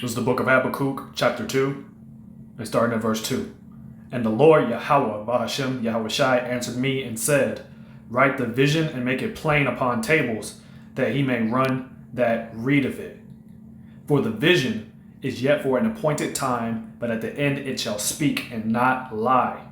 This is the book of Habakkuk, chapter 2, and starting at verse 2. And the Lord YAHAWAH, BAHASHAM, YAHAWASHI answered me and said, write the vision and make it plain upon tables, that he may run that readeth it. For the vision is yet for an appointed time, but at the end it shall speak and not lie.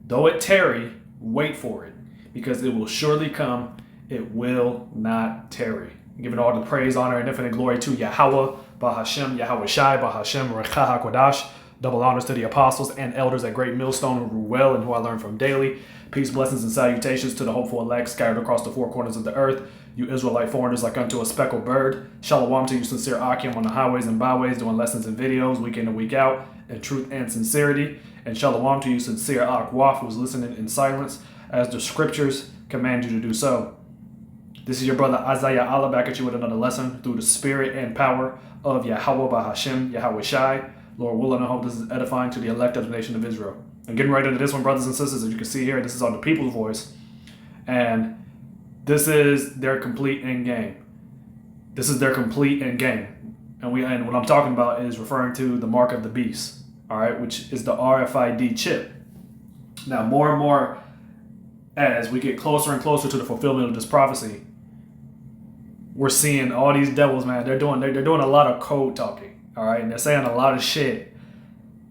Though it tarry, wait for it, because it will surely come, it will not tarry. Giving all the praise, honor, and infinite glory to YAHAWAH, BAHASHAM, YAHAWASHI, BAHASHAM, RAWCHAA, QADASH. Double honors to the apostles and elders at Great Millstone who grew well and who I learned from daily. Peace, blessings, and salutations to the hopeful elect scattered across the four corners of the earth. You Israelite foreigners like unto a speckled bird. Shalom to you sincere Akim on the highways and byways doing lessons and videos week in and week out in truth and sincerity. And shalom to you sincere YAHAWAH who's listening in silence as the scriptures command you to do so. This is your brother Isaiah Allah back at you with another lesson through the spirit and power of YAHAWAH, BAHASHAM, YAHAWASHI. Lord willing, I hope this is edifying to the elect of the nation of Israel. And getting right into this one, brothers and sisters, as you can see here, this is on the people's voice. And this is their complete end game. This is their complete end game. And what I'm talking about is referring to the mark of the beast, all right, which is the RFID chip. Now, more and more, as we get closer and closer to the fulfillment of this prophecy, we're seeing all these devils, man, they're doing a lot of code talking. All right, and they're saying a lot of shit,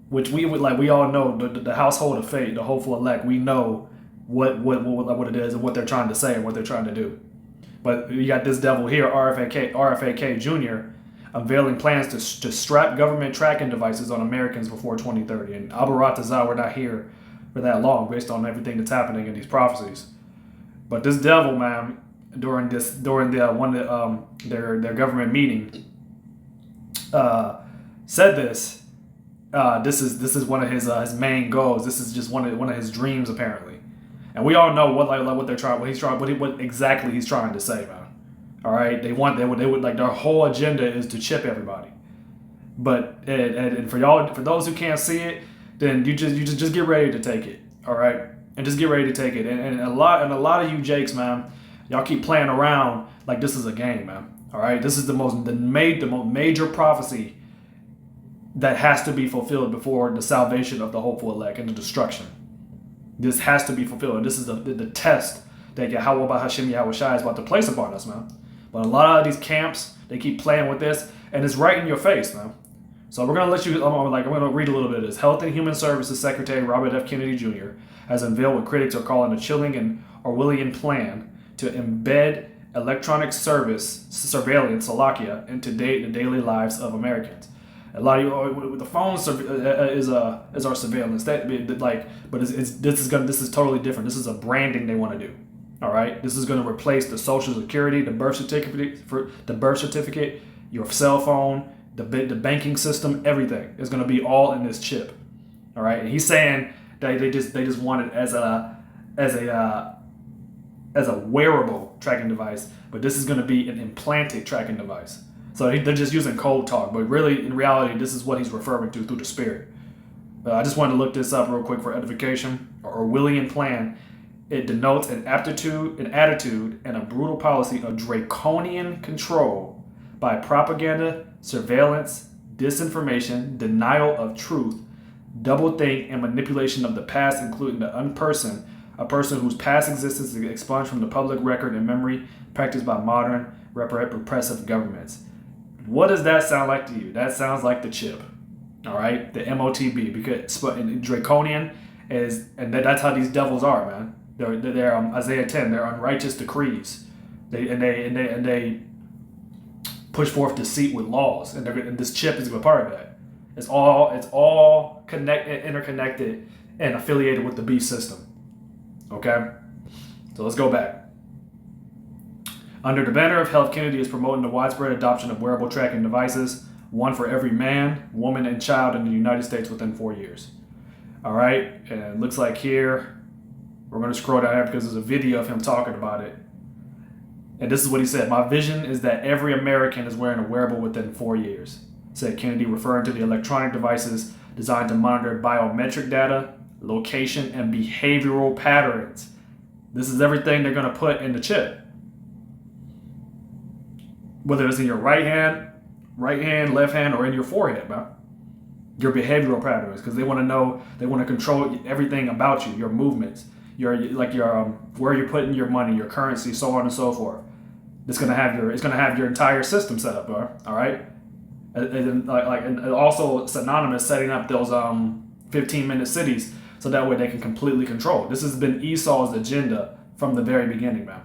which we all know, the household of faith, the hopeful elect, we know what it is and what they're trying to say and what they're trying to do. But you got this devil here, RFK Jr, unveiling plans to strap government tracking devices on Americans before 2030. And Abaratazah, we're not here for that long based on everything that's happening in these prophecies. But this devil, man, during their government meeting, said this. This is one of his main goals. This is just one of his dreams, apparently. And we all know what exactly he's trying to say, man. All right, they would like their whole agenda is to chip everybody. But and for those who can't see it, then you just get ready to take it. All right, and just get ready to take it. And a lot of you jakes, man, y'all keep playing around like this is a game, man. All right, this is the most major prophecy that has to be fulfilled before the salvation of the hopeful elect and the destruction. This has to be fulfilled. And this is the test that YAHAWAH, BAHASHAM, YAHAWASHI is about to place upon us, man. But a lot of these camps, they keep playing with this, and it's right in your face, man. So we're gonna let you. I'm gonna read a little bit of this. Health and Human Services Secretary Robert F. Kennedy Jr. has unveiled what critics are calling a chilling and Orwellian plan to embed electronic surveillance, Salakia, into the daily lives of Americans. A lot of you, the phone is our surveillance. But this is totally different. This is a branding they want to do. All right, this is going to replace the Social Security, the birth certificate, your cell phone, the banking system, everything is going to be all in this chip. All right, and he's saying that they just want it as a wearable tracking device, but this is going to be an implanted tracking device. So they're just using code talk, but really, in reality, this is what he's referring to through the spirit. I just wanted to look this up real quick for edification. Orwellian plan. It denotes an attitude, and a brutal policy of draconian control by propaganda, surveillance, disinformation, denial of truth, doublethink, and manipulation of the past, including a person whose past existence is expunged from the public record and memory, practiced by modern repressive governments. What does that sound like to you? That sounds like the chip, all right, the MOTB, because draconian is, and that's how these devils are, man. They're Isaiah 10. They're unrighteous decrees. They push forth deceit with laws, and this chip is a part of that. It's all interconnected, and affiliated with the beast system. Okay, so let's go back. Under the banner of health, Kennedy is promoting the widespread adoption of wearable tracking devices, one for every man, woman, and child in the United States within 4 years. All right, and it looks like here, we're going to scroll down here because there's a video of him talking about it. And this is what he said. My vision is that every American is wearing a wearable within 4 years, said Kennedy, referring to the electronic devices designed to monitor biometric data, location, and behavioral patterns. This is everything they're going to put in the chip. Whether it's in your right hand right hand, left hand, or in your forehead, man. Your behavioral patterns, because they want to know, they want to control everything about you, your movements, your where you're putting your money, your currency, so on and so forth. It's gonna have your entire system set up, bro. All right, and also synonymous setting up those 15-minute cities, so that way they can completely control. This has been Esau's agenda from the very beginning, man.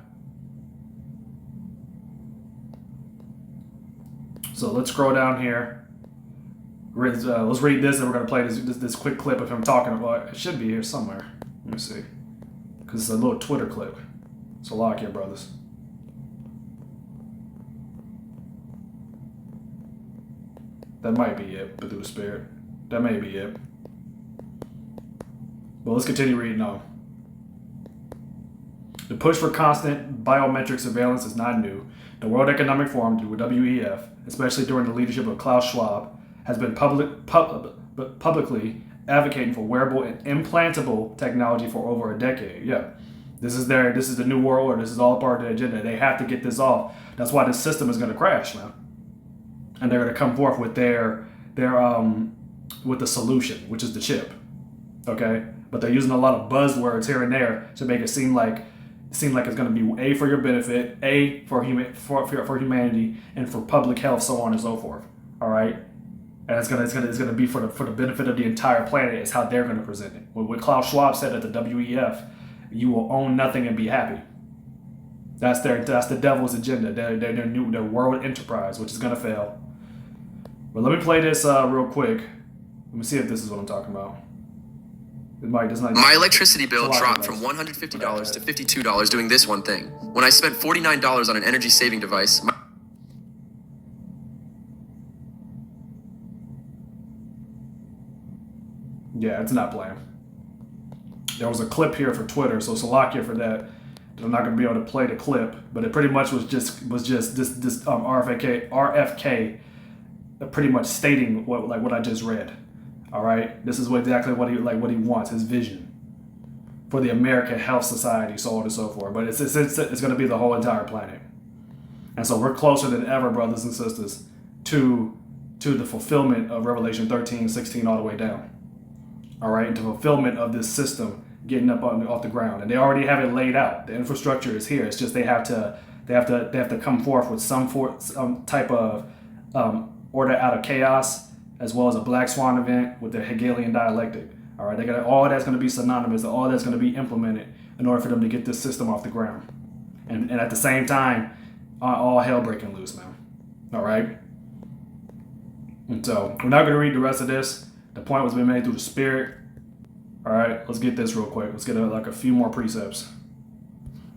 So let's scroll down here. Let's read this, and we're gonna play this quick clip of him talking about. It should be here somewhere. Let me see, because it's a little Twitter clip. So lock here, brothers. That might be it, but through the Spirit. That may be it. But let's continue reading on. The push for constant biometric surveillance is not new. The World Economic Forum, WEF, especially during the leadership of Klaus Schwab, has been publicly advocating for wearable and implantable technology for over a decade. Yeah, this is the new world order. This is all part of the agenda. They have to get this off. That's why this system is going to crash, man. And they're going to come forth with with the solution, which is the chip. Okay, but they're using a lot of buzzwords here and there to make it seem like it's going to be A, for your benefit, A, for humanity, and for public health, so on and so forth. All right, and it's gonna be for the benefit of the entire planet. Is how they're going to present it. What Klaus Schwab said at the WEF, you will own nothing and be happy. That's the devil's agenda. Their world enterprise, which is going to fail. But let me play this real quick. Let me see if this is what I'm talking about. My electricity bill dropped from $150 to $52 doing this one thing. When I spent $49 on an energy saving device, yeah, it's not playing. There was a clip here for Twitter, so Salakia for that. I'm not going to be able to play the clip, but it pretty much was just this RFK pretty much stating what I just read. All right, this is exactly what he wants, his vision for the American Health Society, so on and so forth. But it's going to be the whole entire planet, and so we're closer than ever, brothers and sisters, to the fulfillment of Revelation 13:16 all the way down. All right, the fulfillment of this system getting up off the ground, and they already have it laid out. The infrastructure is here. It's just they have to come forth with some type of order out of chaos, as well as a black swan event with the Hegelian dialectic. All right, they got all that's going to be synonymous, all that's going to be implemented in order for them to get this system off the ground, and at the same time, all hell breaking loose, man. All right, and so we're not going to read the rest of this. The point was being made through the Spirit. All right, let's get this real quick. Let's get a few more precepts,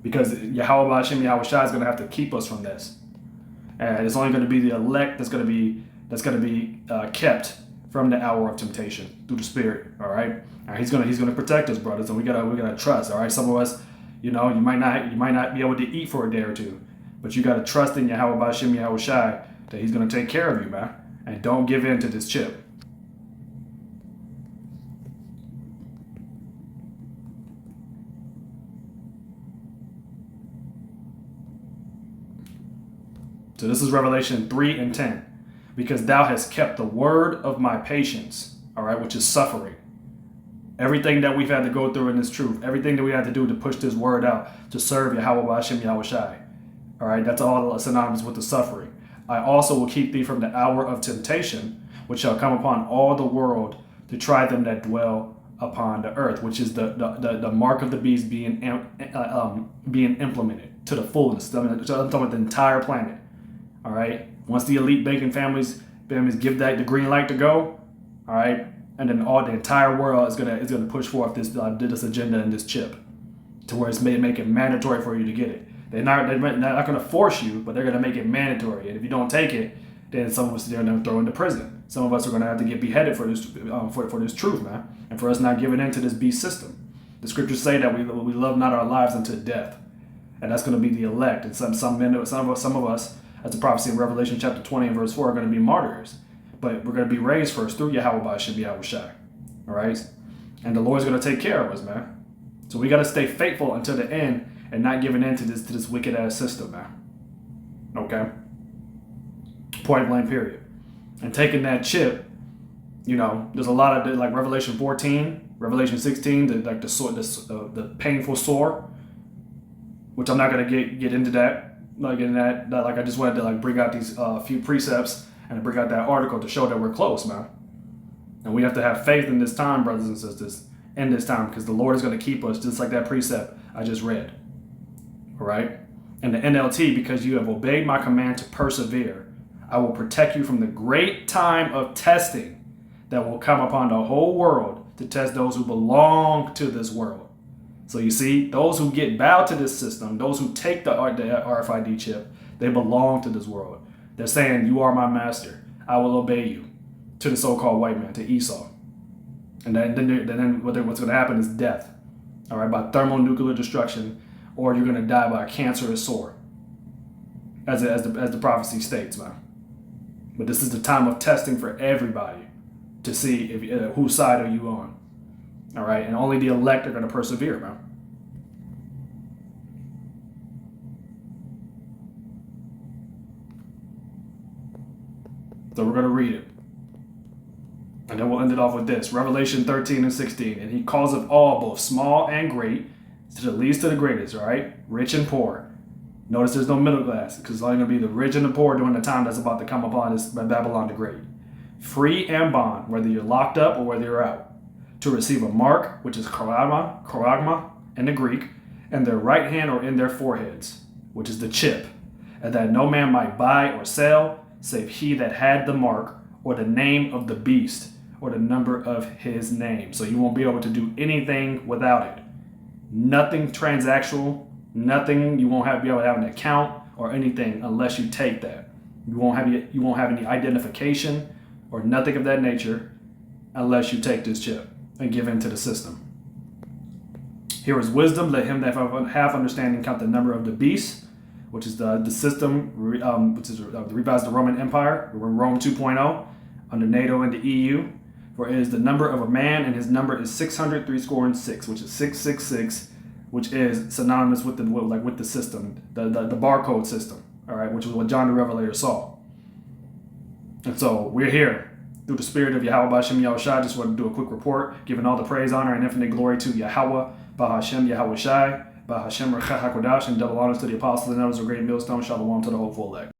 because YAHAWASHI, YAHAWASHI is going to have to keep us from this, and it's only going to be the elect that's going to be kept from the hour of temptation through the Spirit. All right, he's gonna protect us, brothers, and we gotta trust. All right, some of us, you might not be able to eat for a day or two, but you gotta trust in YAHAWASHI, YAHAWASHI that He's gonna take care of you, man, and don't give in to this chip. So this is Revelation 3:10. Because thou hast kept the word of my patience, all right, which is suffering. Everything that we've had to go through in this truth, everything that we had to do to push this word out, to serve YAHAWASHI, YAHAWASHI, all right, that's all synonymous with the suffering. I also will keep thee from the hour of temptation, which shall come upon all the world to try them that dwell upon the earth, which is the mark of the beast being implemented to the fullness. I'm talking about the entire planet, all right? Once the elite banking families give that the green light to go, all right, and then the entire world is gonna push forth this agenda and this chip, to where it's make it mandatory for you to get it. They're not gonna force you, but they're gonna make it mandatory. And if you don't take it, then some of us are gonna throw into prison. Some of us are gonna have to get beheaded for this for this truth, man, and for us not giving in to this beast system. The scriptures say that we love not our lives unto death, and that's gonna be the elect. And some of us. As the prophecy in Revelation chapter 20 and verse 4 are going to be martyrs. But we're going to be raised first through YAHAWASHI, YAHAWASHI. All right? And the Lord's going to take care of us, man. So we got to stay faithful until the end and not giving in to this wicked ass system, man. Okay? point blank period. And taking that chip, you know, there's a lot of like Revelation 14, Revelation 16, the painful sore, which I'm not gonna get into that. Like in that, like I just wanted to like bring out these few precepts and bring out that article to show that we're close, man. And we have to have faith in this time, brothers and sisters, in this time, because the Lord is going to keep us just like that precept I just read. All right? And the NLT, because you have obeyed my command to persevere, I will protect you from the great time of testing that will come upon the whole world to test those who belong to this world. So you see, those who get bowed to this system, those who take the RFID chip, they belong to this world. They're saying, you are my master. I will obey you. To the so-called white man, to Esau. And then what's going to happen is death. All right, by thermonuclear destruction, or you're going to die by a cancerous sore, as the prophecy states, man. But this is the time of testing for everybody to see if whose side are you on. All right, and only the elect are going to persevere, man. So we're going to read it. And then we'll end it off with this. Revelation 13 and 16. And he calls of all, both small and great, to the least to the greatest, all right? Rich and poor. Notice there's no middle class, because it's only going to be the rich and the poor during the time that's about to come upon this Babylon the Great. Free and bond, whether you're locked up or whether you're out, to receive a mark, which is charagma in the Greek, in their right hand or in their foreheads, which is the chip, and that no man might buy or sell, save he that had the mark, or the name of the beast, or the number of his name. So you won't be able to do anything without it. Nothing transactional, nothing. You won't be able to have an account or anything unless you take that. You won't have any identification or nothing of that nature unless you take this chip and give in to the system. Here is wisdom. Let him that have understanding count the number of the beast, which is the system, which is revised the Roman Empire. We're in Rome 2.0 under NATO and the EU. For it is the number of a man, and his number is 666, which is 666, which is synonymous with the system, the barcode system. All right, which is what John the Revelator saw. And so we're here through the spirit of Yahawah, BAHASHAM, YAHAWASHI. I just want to do a quick report, giving all the praise, honor, and infinite glory to YAHAWAH, BAHASHAM, YAHAWASHI, BAHASHAM, RAWCHAA, QADASH, and double honors to the apostles and elders of Great Millstone. Shalom to the hopeful elect.